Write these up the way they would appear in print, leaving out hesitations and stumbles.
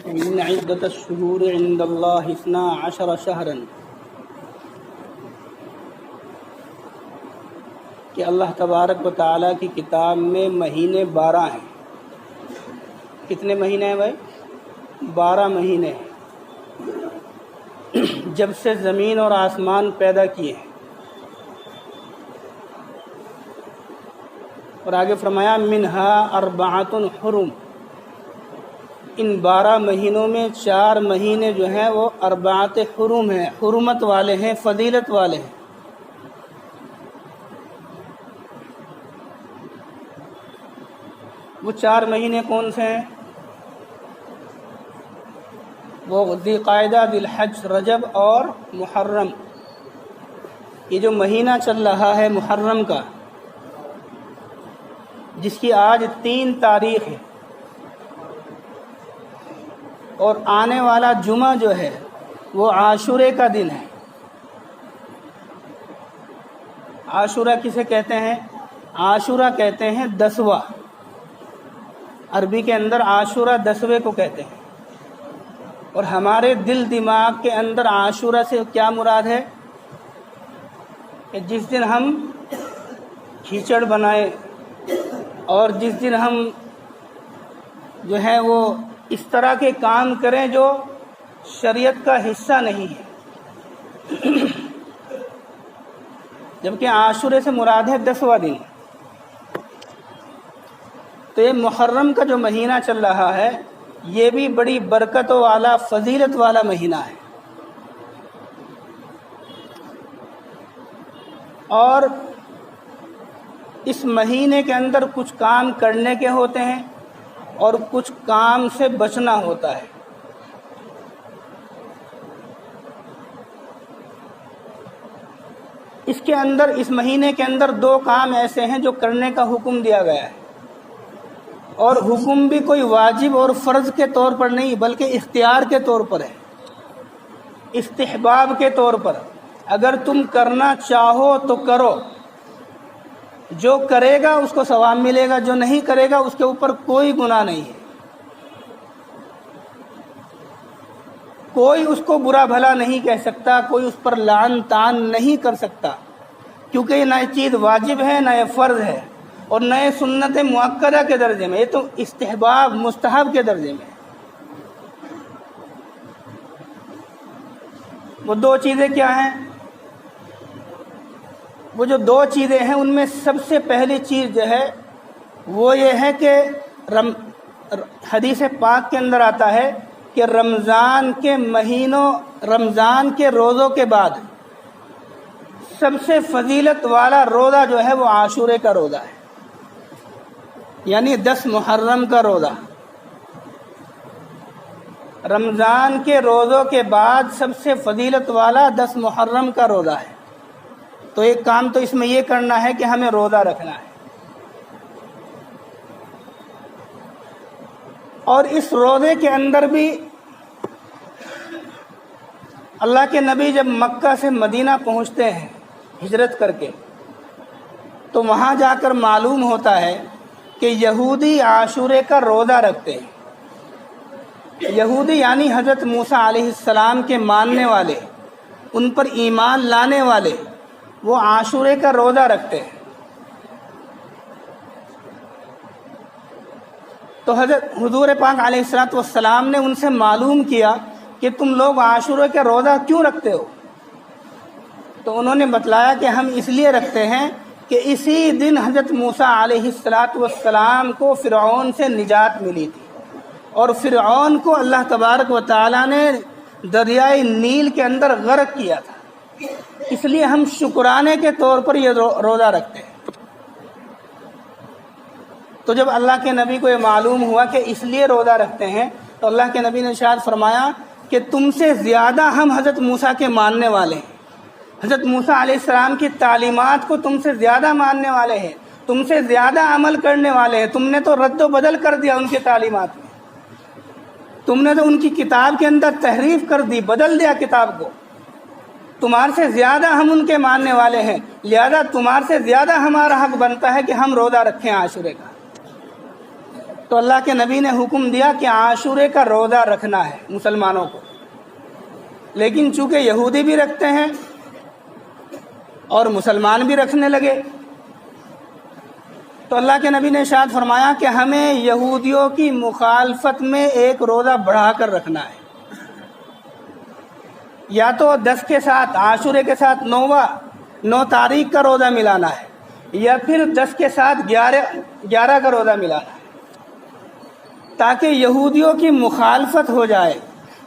إن عدة الشهور عند الله 12 شهرا کہ اللہ تبارک و تعالیٰ کی کتاب میں مہینے 12 ہیں۔ کتنے مہینے ہیں بھائی؟ 12 مہینے ہیں، جب سے زمین اور آسمان پیدا کیے ہیں۔ اور آگے فرمایا منہا اربعۃ حرم، ان 12 مہینوں میں 4 مہینے جو ہیں وہ اربعۃ حرم ہیں، حرمت والے ہیں، فضیلت والے ہیں۔ وہ 4 مہینے کون سے ہیں؟ وہ ذی قعدہ، ذی الحج، رجب اور محرم۔ یہ جو مہینہ چل رہا ہے محرم کا، جس کی آج 3 تاریخ ہے، اور آنے والا جمعہ جو ہے وہ عاشورے کا دن ہے۔ عاشورہ کسے کہتے ہیں؟ عاشورہ کہتے ہیں 10واں، عربی کے اندر عاشورہ 10ویں کو کہتے ہیں۔ اور ہمارے دل دماغ کے اندر عاشورہ سے کیا مراد ہے؟ کہ جس دن ہم کھیچڑ بنائے، اور جس دن ہم جو ہے وہ اس طرح کے کام کریں جو شریعت کا حصہ نہیں ہے، جبکہ عاشورے سے مراد ہے 10واں دن۔ تو یہ محرم کا جو مہینہ چل رہا ہے یہ بھی بڑی برکت والا، فضیلت والا مہینہ ہے۔ اور اس مہینے کے اندر کچھ کام کرنے کے ہوتے ہیں اور کچھ کام سے بچنا ہوتا ہے۔ اس کے اندر، اس مہینے کے اندر 2 کام ایسے ہیں جو کرنے کا حکم دیا گیا ہے، اور حکم بھی کوئی واجب اور فرض کے طور پر نہیں بلکہ اختیار کے طور پر ہے، استحباب کے طور پر۔ اگر تم کرنا چاہو تو کرو، جو کرے گا اس کو ثواب ملے گا، جو نہیں کرے گا اس کے اوپر کوئی گناہ نہیں ہے، کوئی اس کو برا بھلا نہیں کہہ سکتا، کوئی اس پر لعن طعن نہیں کر سکتا، کیونکہ یہ نہ چیز واجب ہے، نہ یہ فرض ہے، اور نئے سنت مؤکدہ کے درجے میں، یہ تو استحباب، مستحب کے درجے میں۔ وہ 2 چیزیں کیا ہیں؟ وہ جو 2 چیزیں ہیں ان میں سب سے پہلی چیز جو ہے وہ یہ ہے کہ حدیث پاک کے اندر آتا ہے کہ رمضان کے مہینوں، رمضان کے روزوں کے بعد سب سے فضیلت والا روزہ جو ہے وہ عاشورے کا روزہ ہے، یعنی 10 محرم کا روزہ۔ رمضان کے روزوں کے بعد سب سے فضیلت والا 10 محرم کا روزہ ہے۔ تو ایک کام تو اس میں یہ کرنا ہے کہ ہمیں روزہ رکھنا ہے، اور اس روزے کے اندر بھی اللہ کے نبی جب مکہ سے مدینہ پہنچتے ہیں ہجرت کر کے، تو وہاں جا کر معلوم ہوتا ہے کہ یہودی عاشورے کا روزہ رکھتے ہیں۔ یہودی یعنی حضرت موسیٰ علیہ السلام کے ماننے والے، ان پر ایمان لانے والے، وہ عاشورے کا روزہ رکھتے ہیں۔ تو حضرت حضور پاک علیہ السلام نے ان سے معلوم کیا کہ تم لوگ عاشورے کا روزہ کیوں رکھتے ہو؟ تو انہوں نے بتلایا کہ ہم اس لیے رکھتے ہیں کہ اسی دن حضرت موسیٰ علیہ السلام کو فرعون سے نجات ملی تھی، اور فرعون کو اللہ تبارک و تعالیٰ نے دریائے نیل کے اندر غرق کیا تھا، اس لیے ہم شکرانے کے طور پر یہ روزہ رکھتے ہیں۔ تو جب اللہ کے نبی کو یہ معلوم ہوا کہ اس لیے روزہ رکھتے ہیں، تو اللہ کے نبی نے ارشاد فرمایا کہ تم سے زیادہ ہم حضرت موسیٰ کے ماننے والے ہیں، حضرت موسیٰ علیہ السلام کی تعلیمات کو تم سے زیادہ ماننے والے ہیں، تم سے زیادہ عمل کرنے والے ہیں۔ تم نے تو رد و بدل کر دیا ان کی تعلیمات میں، تم نے تو ان کی کتاب کے اندر تحریف کر دی، بدل دیا کتاب کو۔ تمہارے سے زیادہ ہم ان کے ماننے والے ہیں، لہذا تمہارے سے زیادہ ہمارا حق بنتا ہے کہ ہم روزہ رکھیں عاشورے کا۔ تو اللہ کے نبی نے حکم دیا کہ عاشورے کا روزہ رکھنا ہے مسلمانوں کو، لیکن چونکہ یہودی بھی رکھتے ہیں اور مسلمان بھی رکھنے لگے، تو اللہ کے نبی نے ارشاد فرمایا کہ ہمیں یہودیوں کی مخالفت میں ایک روزہ بڑھا کر رکھنا ہے، یا تو 10 کے ساتھ عاشورے کے ساتھ 9 تاریخ کا روزہ ملانا ہے، یا پھر 10 کے ساتھ 11 کا روزہ ملانا ہے، تاکہ یہودیوں کی مخالفت ہو جائے،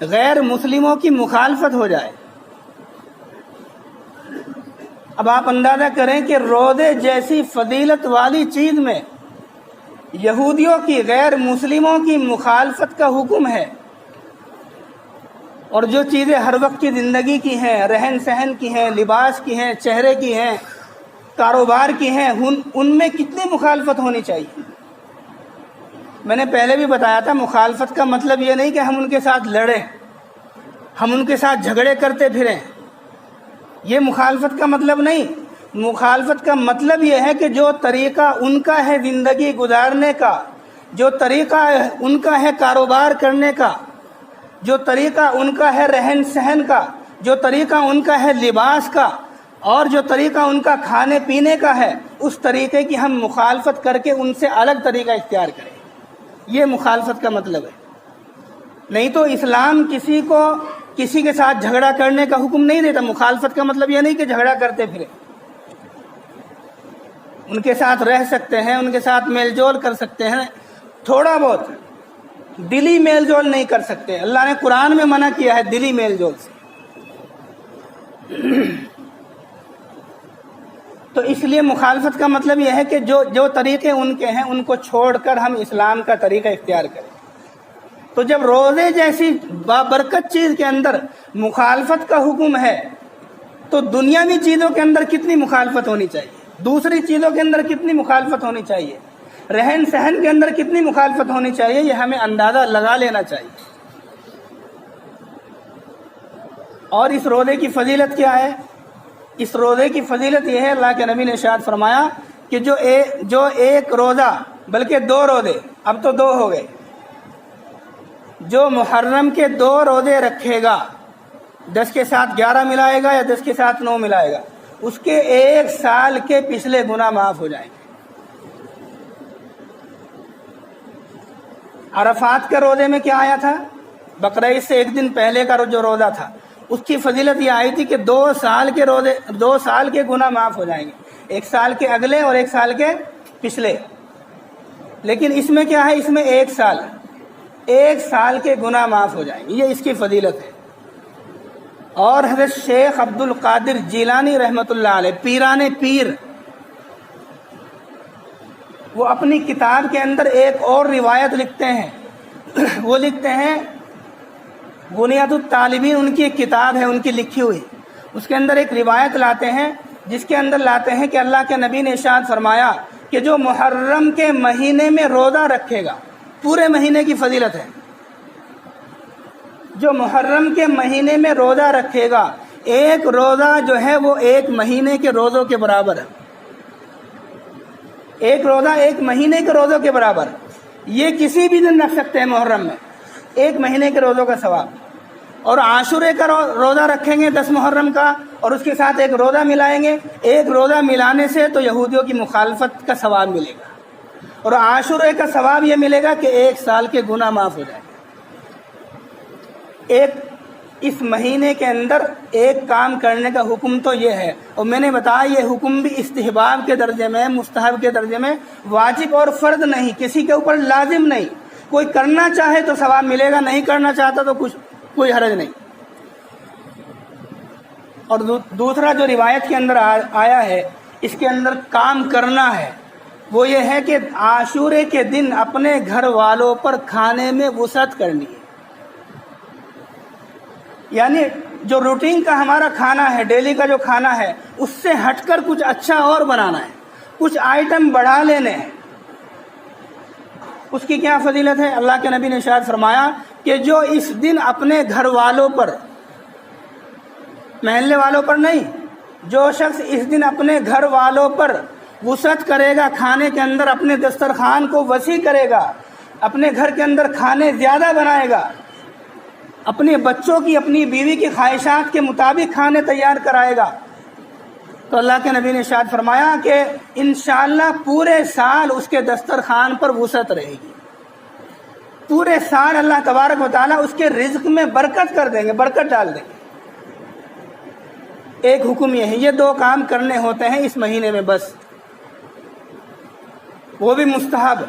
غیر مسلموں کی مخالفت ہو جائے۔ اب آپ اندازہ کریں کہ روزے جیسی فضیلت والی چیز میں یہودیوں کی، غیر مسلموں کی مخالفت کا حکم ہے، اور جو چیزیں ہر وقت کی زندگی کی ہیں، رہن سہن کی ہیں، لباس کی ہیں، چہرے کی ہیں، کاروبار کی ہیں، ان میں کتنی مخالفت ہونی چاہیے۔ میں نے پہلے بھی بتایا تھا، مخالفت کا مطلب یہ نہیں کہ ہم ان کے ساتھ لڑیں، ہم ان کے ساتھ جھگڑے کرتے پھریں، یہ مخالفت کا مطلب نہیں۔ مخالفت کا مطلب یہ ہے کہ جو طریقہ ان کا ہے زندگی گزارنے کا، جو طریقہ ان کا ہے کاروبار کرنے کا، جو طریقہ ان کا ہے رہن سہن کا، جو طریقہ ان کا ہے لباس کا، اور جو طریقہ ان کا کھانے پینے کا ہے، اس طریقے کی ہم مخالفت کر کے ان سے الگ طریقہ اختیار کریں، یہ مخالفت کا مطلب ہے۔ نہیں تو اسلام کسی کو کسی کے ساتھ جھگڑا کرنے کا حکم نہیں دیتا۔ مخالفت کا مطلب یہ نہیں کہ جھگڑا کرتے پھریں، ان کے ساتھ رہ سکتے ہیں، ان کے ساتھ میل جول کر سکتے ہیں، تھوڑا بہت دلی میل جول نہیں کر سکتے۔ اللہ نے قرآن میں منع کیا ہے دلی میل جول سے۔ تو اس لیے مخالفت کا مطلب یہ ہے کہ جو طریقے ان کے ہیں ان کو چھوڑ کر ہم اسلام کا طریقہ اختیار کریں۔ تو جب روزے جیسی بابرکت چیز کے اندر مخالفت کا حکم ہے تو دنیاوی چیزوں کے اندر کتنی مخالفت ہونی چاہیے، دوسری چیزوں کے اندر کتنی مخالفت ہونی چاہیے، رہن سہن کے اندر کتنی مخالفت ہونی چاہیے، یہ ہمیں اندازہ لگا لینا چاہیے۔ اور اس روزے کی فضیلت کیا ہے؟ اس روزے کی فضیلت یہ ہے، اللہ کے نبی نے ارشاد فرمایا کہ جو ایک روزہ، بلکہ 2 روزے، اب تو 2 ہو گئے، جو محرم کے 2 روزے رکھے گا، 10 کے ساتھ 11 ملائے گا یا 10 کے ساتھ 9 ملائے گا، اس کے 1 سال کے پچھلے گناہ معاف ہو جائیں گے۔ عرفات کے روزے میں کیا آیا تھا؟ بقرعید سے 1 دن پہلے کا جو روزہ تھا، اس کی فضیلت یہ آئی تھی کہ 2 سال کے گناہ معاف ہو جائیں گے، 1 سال کے اگلے اور 1 سال کے پچھلے۔ لیکن اس میں کیا ہے؟ اس میں 1 سال کے گناہ معاف ہو جائیں گے، یہ اس کی فضیلت ہے۔ اور حضرت شیخ عبد القادر جیلانی رحمۃ اللہ علیہ، پیران پیر، وہ اپنی کتاب کے اندر ایک اور روایت لکھتے ہیں۔ وہ لکھتے ہیں، بنیاد الطالبین ان کی ایک کتاب ہے ان کی لکھی ہوئی، اس کے اندر ایک روایت لاتے ہیں جس کے اندر لاتے ہیں کہ اللہ کے نبی نے ارشاد فرمایا کہ جو محرم کے مہینے میں روزہ رکھے گا، پورے مہینے کی فضیلت ہے، جو محرم کے مہینے میں روزہ رکھے گا، ایک روزہ جو ہے وہ 1 مہینے کے روزوں کے برابر ہے، ایک روزہ 1 مہینے کے روزوں کے برابر۔ یہ کسی بھی دن رکھ سکتے ہیں محرم میں، 1 مہینے کے روزوں کا ثواب۔ اور عاشورے کا روزہ رکھیں گے 10 محرم کا، اور اس کے ساتھ 1 روزہ ملائیں گے، 1 روزہ ملانے سے تو یہودیوں کی مخالفت کا ثواب ملے گا، اور عاشورے کا ثواب یہ ملے گا کہ 1 سال کے گناہ معاف ہو جائیں گے۔ اس مہینے کے اندر ایک کام کرنے کا حکم تو یہ ہے، اور میں نے بتایا یہ حکم بھی استحباب کے درجے میں، مستحب کے درجے میں، واجب اور فرض نہیں، کسی کے اوپر لازم نہیں۔ کوئی کرنا چاہے تو ثواب ملے گا، نہیں کرنا چاہتا تو کوئی حرج نہیں۔ اور دوسرا جو روایت کے اندر آیا ہے، اس کے اندر کام کرنا ہے، وہ یہ ہے کہ عاشورے کے دن اپنے گھر والوں پر کھانے میں وسعت کرنی ہے، یعنی جو روٹین کا ہمارا کھانا ہے، ڈیلی کا جو کھانا ہے، اس سے ہٹ کر کچھ اچھا اور بنانا ہے، کچھ آئٹم بڑھا لینے ہیں۔ اس کی کیا فضیلت ہے؟ اللہ کے نبی نے ارشاد فرمایا کہ جو اس دن اپنے گھر والوں پر، محلے والوں پر نہیں، جو شخص اس دن اپنے گھر والوں پر وسعت کرے گا، کھانے کے اندر اپنے دسترخوان کو وسیع کرے گا، اپنے گھر کے اندر کھانے زیادہ بنائے گا، اپنے بچوں کی اپنی بیوی کی خواہشات کے مطابق کھانے تیار کرائے گا، تو اللہ کے نبی نے ارشاد فرمایا کہ انشاءاللہ پورے سال اس کے دسترخوان پر وسعت رہے گی، پورے سال اللہ تبارک و تعالیٰ اس کے رزق میں برکت کر دیں گے، برکت ڈال دیں گے۔ ایک حکم یہ ہے، یہ 2 کام کرنے ہوتے ہیں اس مہینے میں بس، وہ بھی مستحب۔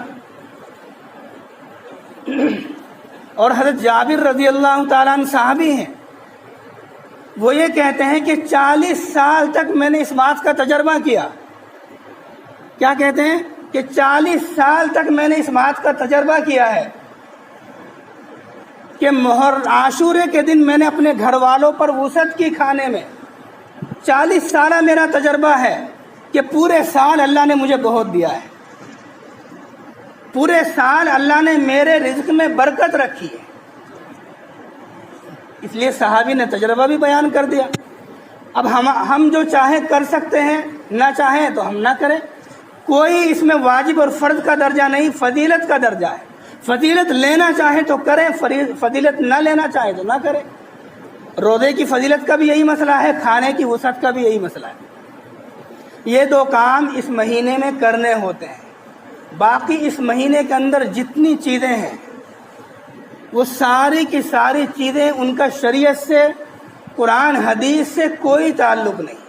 اور حضرت جابر رضی اللہ تعالیٰ عنہ صحابی ہیں، وہ یہ کہتے ہیں کہ 40 سال تک میں نے اس بات کا تجربہ کیا۔ کیا کہتے ہیں؟ کہ 40 سال تک میں نے اس بات کا تجربہ کیا ہے کہ عاشورے کے دن میں نے اپنے گھر والوں پر وسعت کی کھانے میں۔ 40 سالہ میرا تجربہ ہے کہ پورے سال اللہ نے مجھے بہت دیا ہے، پورے سال اللہ نے میرے رزق میں برکت رکھی ہے۔ اس لیے صحابی نے تجربہ بھی بیان کر دیا۔ اب ہم جو چاہیں کر سکتے ہیں، نہ چاہیں تو ہم نہ کریں۔ کوئی اس میں واجب اور فرض کا درجہ نہیں، فضیلت کا درجہ ہے۔ فضیلت لینا چاہیں تو کریں، فضیلت نہ لینا چاہیں تو نہ کریں۔ روزے کی فضیلت کا بھی یہی مسئلہ ہے، کھانے کی وسعت کا بھی یہی مسئلہ ہے۔ یہ 2 کام اس مہینے میں کرنے ہوتے ہیں۔ باقی اس مہینے کے اندر جتنی چیزیں ہیں وہ ساری کی ساری چیزیں ان کا شریعت سے، قرآن حدیث سے کوئی تعلق نہیں۔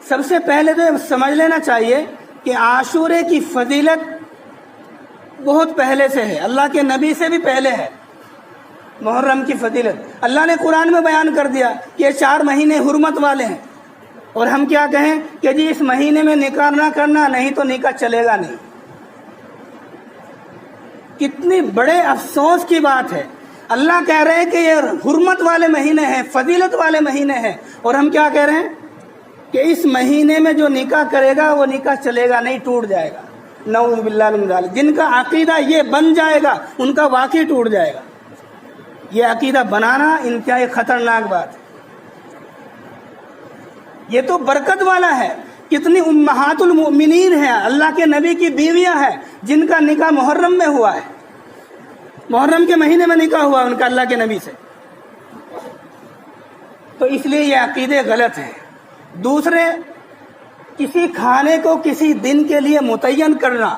سب سے پہلے تو یہ سمجھ لینا چاہیے کہ عاشورے کی فضیلت بہت پہلے سے ہے، اللہ کے نبی سے بھی پہلے ہے۔ محرم کی فضیلت اللہ نے قرآن میں بیان کر دیا کہ یہ 4 مہینے حرمت والے ہیں، اور ہم کیا کہیں کہ جی اس مہینے میں نکاح نہ کرنا، نہیں تو نکاح چلے گا نہیں۔ کتنی بڑے افسوس کی بات ہے، اللہ کہہ رہے ہیں کہ یہ حرمت والے مہینے ہیں، فضیلت والے مہینے ہیں، اور ہم کیا کہہ رہے ہیں کہ اس مہینے میں جو نکاح کرے گا وہ نکاح چلے گا نہیں، ٹوٹ جائے گا۔ نعوذ باللہ من ذالک۔ جن کا عقیدہ یہ بن جائے گا ان کا واقعی ٹوٹ جائے گا۔ یہ عقیدہ بنانا انتہائی خطرناک بات ہے۔ یہ تو برکت والا ہے۔ کتنی امہات المؤمنین ہیں، اللہ کے نبی کی بیویاں ہیں جن کا نکاح محرم میں ہوا ہے، محرم کے مہینے میں نکاح ہوا ان کا اللہ کے نبی سے۔ تو اس لیے یہ عقیدے غلط ہیں۔ دوسرے، کسی کھانے کو کسی دن کے لیے متعین کرنا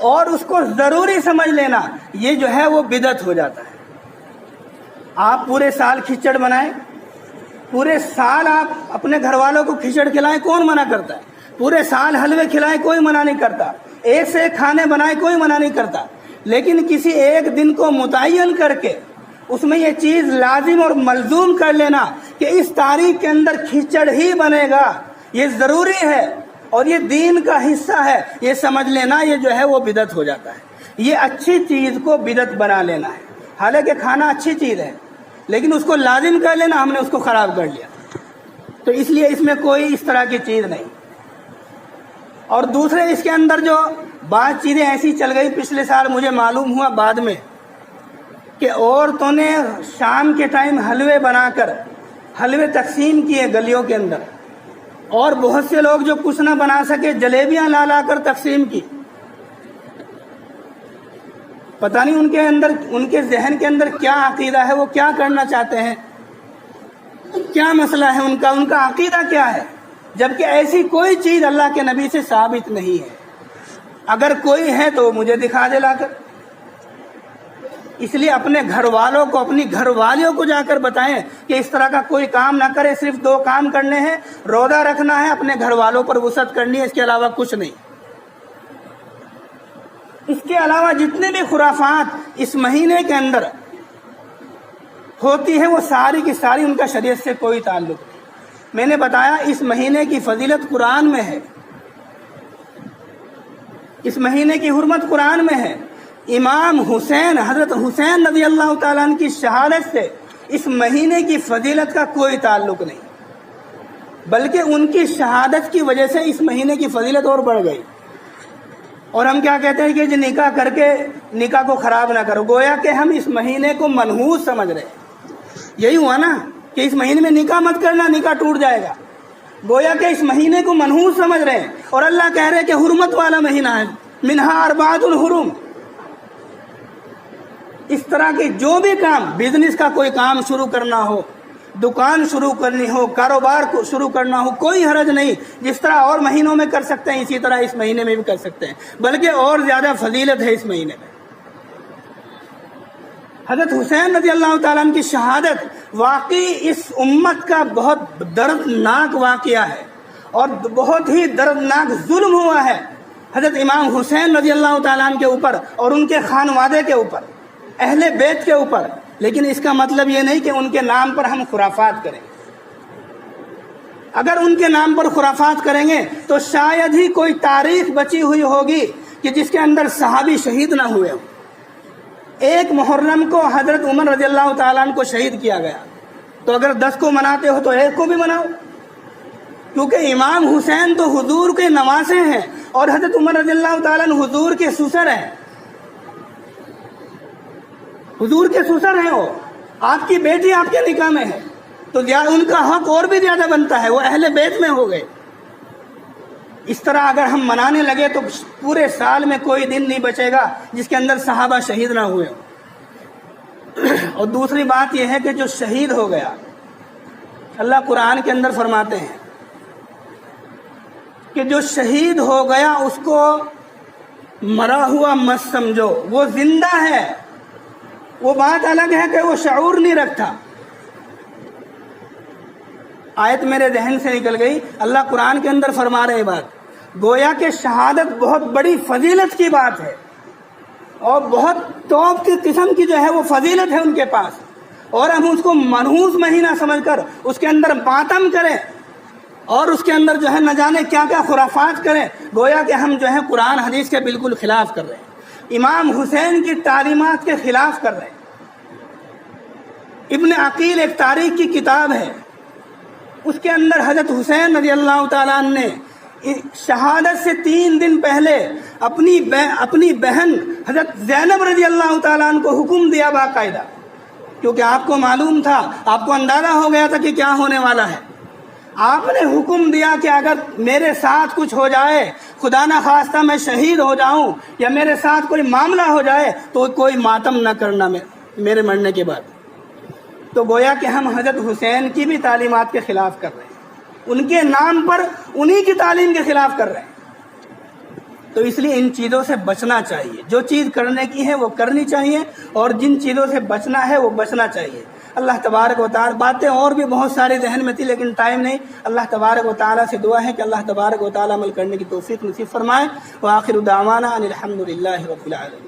اور اس کو ضروری سمجھ لینا، یہ جو ہے وہ بدعت ہو جاتا ہے۔ آپ پورے سال کھچڑ بنائیں، پورے سال آپ اپنے گھر والوں کو کھچڑ کھلائیں، کون منع کرتا ہے؟ پورے سال حلوے کھلائیں، کوئی منع نہیں کرتا۔ ایک سے ایک کھانے بنائیں، کوئی منع نہیں کرتا۔ لیکن کسی ایک دن کو متعین کر کے اس میں یہ چیز لازم اور ملزوم کر لینا کہ اس تاریخ کے اندر کھچڑ ہی بنے گا، یہ ضروری ہے اور یہ دین کا حصہ ہے، یہ سمجھ لینا یہ جو ہے وہ بدعت ہو جاتا ہے۔ یہ اچھی چیز کو بدعت بنا لینا ہے۔ حالانکہ کھانا اچھی چیز ہے، لیکن اس کو لازم کر لینا، ہم نے اس کو خراب کر لیا۔ تو اس لیے اس میں کوئی اس طرح کی چیز نہیں۔ اور دوسرے، اس کے اندر جو بعض چیزیں ایسی چل گئی، پچھلے سال مجھے معلوم ہوا بعد میں کہ عورتوں نے شام کے ٹائم حلوے بنا کر حلوے تقسیم کیے گلیوں کے اندر، اور بہت سے لوگ جو کچھ نہ بنا سکے جلیبیاں لا لا کر تقسیم کی۔ پتہ نہیں ان کے اندر، ان کے ذہن کے اندر کیا عقیدہ ہے، وہ کیا کرنا چاہتے ہیں، کیا مسئلہ ہے ان کا عقیدہ کیا ہے، جبکہ ایسی کوئی چیز اللہ کے نبی سے ثابت نہیں ہے۔ اگر کوئی ہے تو مجھے دکھا دے لا کر۔ اس لیے اپنے گھر والوں کو، اپنی گھر والیوں کو جا کر بتائیں کہ اس طرح کا کوئی کام نہ کرے، صرف 2 کام کرنے ہیں، روزہ رکھنا ہے، اپنے گھر والوں پر وسعت کرنی ہے، اس کے علاوہ کچھ نہیں۔ اس کے علاوہ جتنے بھی خرافات اس مہینے کے اندر ہوتی ہیں وہ ساری کی ساری ان کا شریعت سے کوئی تعلق نہیں۔ میں نے بتایا اس مہینے کی فضیلت قرآن میں ہے، اس مہینے کی حرمت قرآن میں ہے۔ امام حسین، حضرت حسین رضی اللہ تعالیٰ عنہ کی شہادت سے اس مہینے کی فضیلت کا کوئی تعلق نہیں، بلکہ ان کی شہادت کی وجہ سے اس مہینے کی فضیلت اور بڑھ گئی۔ اور ہم کیا کہتے ہیں کہ جو نکاح کر کے نکاح کو خراب نہ کرو، گویا کہ ہم اس مہینے کو منحوس سمجھ رہے ہیں۔ یہی ہوا نا کہ اس مہینے میں نکاح مت کرنا، نکاح ٹوٹ جائے گا، گویا کہ اس مہینے کو منحوس سمجھ رہے ہیں۔ اور اللہ کہہ رہے ہیں کہ حرمت والا مہینہ ہے، منہا اربعۃ الحرم، اس طرح کے جو بھی کام، بزنس کا کوئی کام شروع کرنا ہو، دکان شروع کرنی ہو، کاروبار کو شروع کرنا ہو، کوئی حرج نہیں. جس طرح اور مہینوں میں کر سکتے ہیں اسی طرح اس مہینے میں بھی کر سکتے ہیں، بلکہ اور زیادہ فضیلت ہے اس مہینے میں. حضرت حسین رضی اللہ تعالیٰ عنہ کی شہادت واقعی اس امت کا بہت دردناک واقعہ ہے اور بہت ہی دردناک ظلم ہوا ہے حضرت امام حسین رضی اللہ تعالیٰ عنہ کے اوپر اور ان کے خانوادے کے اوپر، اہل بیت کے اوپر. لیکن اس کا مطلب یہ نہیں کہ ان کے نام پر ہم خرافات کریں. اگر ان کے نام پر خرافات کریں گے تو شاید ہی کوئی تاریخ بچی ہوئی ہوگی کہ جس کے اندر صحابی شہید نہ ہوئے ہوں. ایک محرم کو حضرت عمر رضی اللہ تعالیٰ عنہ کو شہید کیا گیا، تو اگر 10 کو مناتے ہو تو ایک کو بھی مناؤ، کیونکہ امام حسین تو حضور کے نواسے ہیں اور حضرت عمر رضی اللہ تعالیٰ عنہ حضور کے سسر ہیں. حضور کے سسر ہیں، وہ آپ کی بیٹی آپ کے نکاح میں ہے، تو ان کا حق اور بھی زیادہ بنتا ہے، وہ اہل بیت میں ہو گئے. اس طرح اگر ہم منانے لگے تو پورے سال میں کوئی دن نہیں بچے گا جس کے اندر صحابہ شہید نہ ہوئے ہوں. اور دوسری بات یہ ہے کہ جو شہید ہو گیا، اللہ قرآن کے اندر فرماتے ہیں کہ جو شہید ہو گیا اس کو مرا ہوا مت سمجھو، وہ زندہ ہے. وہ بات الگ ہے کہ وہ شعور نہیں رکھتا. آیت میرے ذہن سے نکل گئی. اللہ قرآن کے اندر فرما رہے بات، گویا کہ شہادت بہت بڑی فضیلت کی بات ہے اور بہت توپ کی قسم کی جو ہے وہ فضیلت ہے ان کے پاس، اور ہم اس کو منحوس مہینہ سمجھ کر اس کے اندر ماتم کریں اور اس کے اندر جو ہے نہ جانے کیا کیا خرافات کریں، گویا کہ ہم جو ہے قرآن حدیث کے بالکل خلاف کر رہے ہیں، امام حسین کی تعلیمات کے خلاف کر رہے ہیں. ابن عقیل ایک تاریخ کی کتاب ہے، اس کے اندر حضرت حسین رضی اللہ تعالیٰ عنہ نے شہادت سے 3 دن پہلے اپنی بہن حضرت زینب رضی اللہ تعالیٰ عنہ کو حکم دیا باقاعدہ، کیونکہ آپ کو معلوم تھا، آپ کو اندازہ ہو گیا تھا کہ کیا ہونے والا ہے. آپ نے حکم دیا کہ اگر میرے ساتھ کچھ ہو جائے، خدا نہ خواستہ میں شہید ہو جاؤں یا میرے ساتھ کوئی معاملہ ہو جائے تو کوئی ماتم نہ کرنا میرے مرنے کے بعد. تو گویا کہ ہم حضرت حسین کی بھی تعلیمات کے خلاف کر رہے ہیں، ان کے نام پر انہی کی تعلیم کے خلاف کر رہے ہیں. تو اس لیے ان چیزوں سے بچنا چاہیے. جو چیز کرنے کی ہے وہ کرنی چاہیے اور جن چیزوں سے بچنا ہے وہ بچنا چاہیے. اللہ تبارک و تعالیٰ، باتیں اور بھی بہت سارے ذہن میں تھی لیکن ٹائم نہیں. اللہ تبارک و تعالیٰ سے دعا ہے کہ اللہ تبارک و تعالیٰ عمل کرنے کی توفیق نصیب فرمائے. وآخر دعوانا ان الحمد للہ رب العالمین.